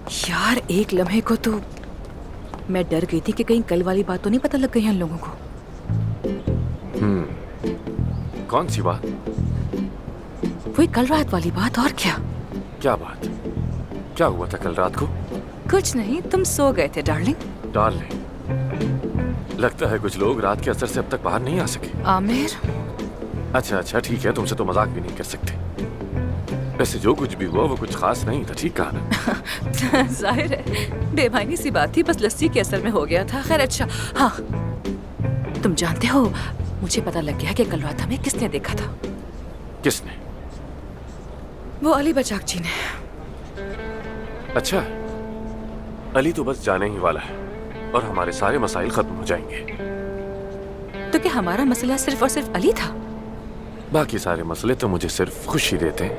यार एक लम्हे को तो मैं डर गई थी कि कहीं कल वाली बात तो नहीं पता लग गई इन लोगों को। कौन सी बात? वही कल रात वाली बात, और क्या। क्या बात? क्या हुआ था कल रात को? कुछ नहीं, तुम सो गए थे डार्लिंग। डार्लिंग, लगता है कुछ लोग रात के असर से अब तक बाहर नहीं आ सके। आमिर। अच्छा ठीक है, तुमसे तो मजाक भी नहीं कर सकते। वैसे जो कुछ भी हुआ वो कुछ खास नहीं था, ठीक कहा ना? जाहिर है बेमानी सी बात थी, बस लस्सी के असर में हो गया था। खैर अच्छा, हाँ तुम जानते हो मुझे पता लग गया कि कल रात हमें किसने देखा था। किसने? वो अली बचाक जी ने। अच्छा, अली तो बस जाने ही वाला है और हमारे सारे मसाइल खत्म हो जाएंगे। तो क्या हमारा मसला सिर्फ और सिर्फ अली था? बाकी सारे मसले तो मुझे सिर्फ खुशी देते हैं।